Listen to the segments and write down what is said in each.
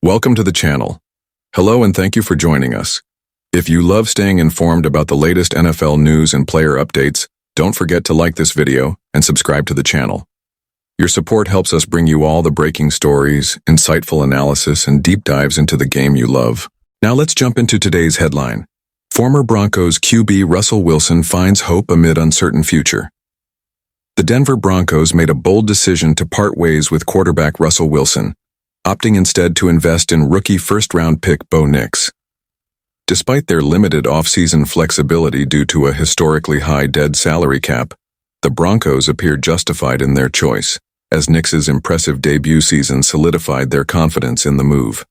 Welcome to the channel. Hello and thank you for joining us. If you love staying informed about the latest NFL news and player updates, don't forget to like this video and subscribe to the channel. Your support helps us bring you all the breaking stories, insightful analysis, and deep dives into the game you love. Now let's jump into today's headline. Former Broncos QB Russell Wilson finds hope amid uncertain future. The Denver Broncos made a bold decision to part ways with quarterback Russell Wilson, opting instead to invest in rookie first-round pick Bo Nix. Despite their limited offseason flexibility due to a historically high dead salary cap, the Broncos appear justified in their choice, as Nix's impressive debut season solidified their confidence in the move.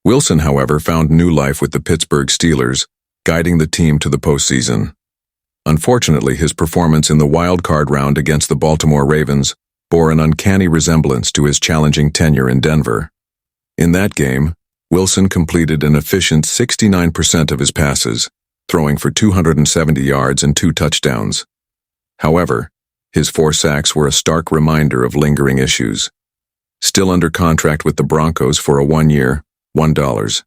Wilson, however, found new life with the Pittsburgh Steelers, guiding the team to the postseason. Unfortunately, his performance in the wild-card round against the Baltimore Ravens bore an uncanny resemblance to his challenging tenure in Denver. In that game, Wilson completed an efficient 69% of his passes, throwing for 270 yards and 2 touchdowns. However, his 4 sacks were a stark reminder of lingering issues. Still under contract with the Broncos for a 1-year, $1.2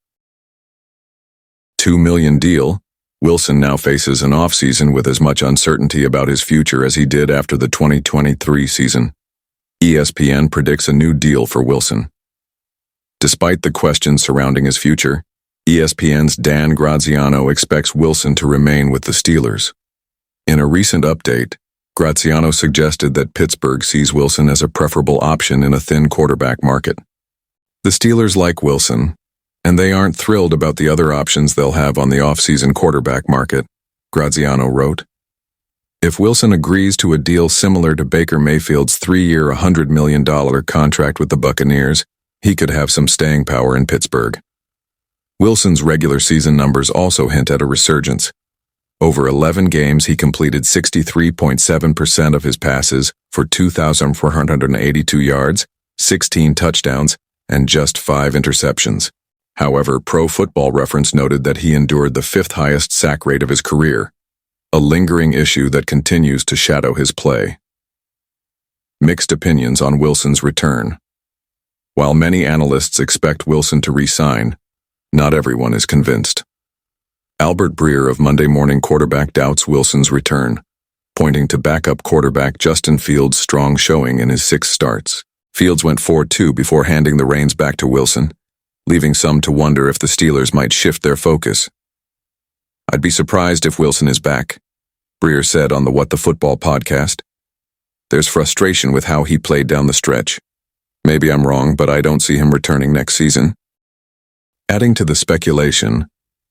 million deal, Wilson now faces an offseason with as much uncertainty about his future as he did after the 2023 season. ESPN predicts a new deal for Wilson. Despite the questions surrounding his future, ESPN's Dan Graziano expects Wilson to remain with the Steelers. In a recent update, Graziano suggested that Pittsburgh sees Wilson as a preferable option in a thin quarterback market. The Steelers like Wilson, and they aren't thrilled about the other options they'll have on the offseason quarterback market, Graziano wrote. If Wilson agrees to a deal similar to Baker Mayfield's 3-year, $100 million contract with the Buccaneers, he could have some staying power in Pittsburgh. Wilson's regular season numbers also hint at a resurgence. Over 11 games, he completed 63.7% of his passes for 2,482 yards, 16 touchdowns, and just 5 interceptions. However, Pro Football Reference noted that he endured the 5th highest sack rate of his career, a lingering issue that continues to shadow his play. Mixed opinions on Wilson's return. While many analysts expect Wilson to re-sign, not everyone is convinced. Albert Breer of Monday Morning Quarterback doubts Wilson's return, pointing to backup quarterback Justin Fields' strong showing in his 6 starts. Fields went 4-2 before handing the reins back to Wilson, leaving some to wonder if the Steelers might shift their focus. "I'd be surprised if Wilson is back," Breer said on the What the Football podcast. "There's frustration with how he played down the stretch. Maybe I'm wrong, but I don't see him returning next season." Adding to the speculation,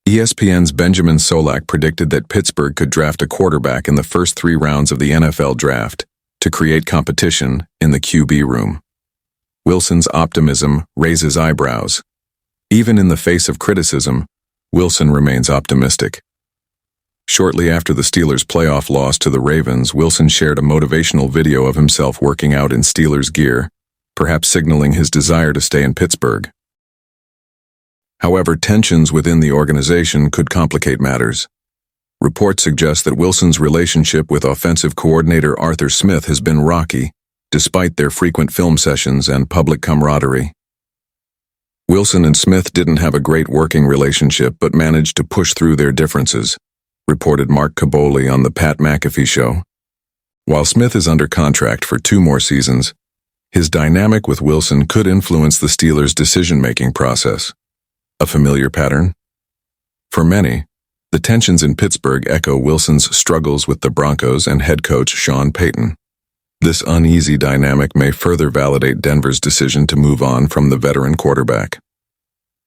ESPN's Benjamin Solak predicted that Pittsburgh could draft a quarterback in the first 3 rounds of the NFL draft to create competition in the QB room. Wilson's optimism raises eyebrows. Even in the face of criticism, Wilson remains optimistic. Shortly after the Steelers' playoff loss to the Ravens, Wilson shared a motivational video of himself working out in Steelers gear, perhaps signaling his desire to stay in Pittsburgh. However, tensions within the organization could complicate matters. Reports suggest that Wilson's relationship with offensive coordinator Arthur Smith has been rocky, despite their frequent film sessions and public camaraderie. Wilson and Smith didn't have a great working relationship but managed to push through their differences, reported Mark Kaboly on the Pat McAfee Show. While Smith is under contract for 2 more seasons, his dynamic with Wilson could influence the Steelers' decision-making process. A familiar pattern? For many, the tensions in Pittsburgh echo Wilson's struggles with the Broncos and head coach Sean Payton. This uneasy dynamic may further validate Denver's decision to move on from the veteran quarterback.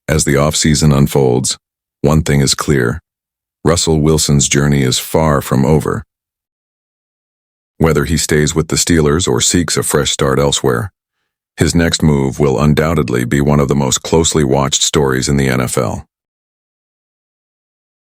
As the offseason unfolds, one thing is clear: Russell Wilson's journey is far from over. Whether he stays with the Steelers or seeks a fresh start elsewhere, his next move will undoubtedly be one of the most closely watched stories in the NFL.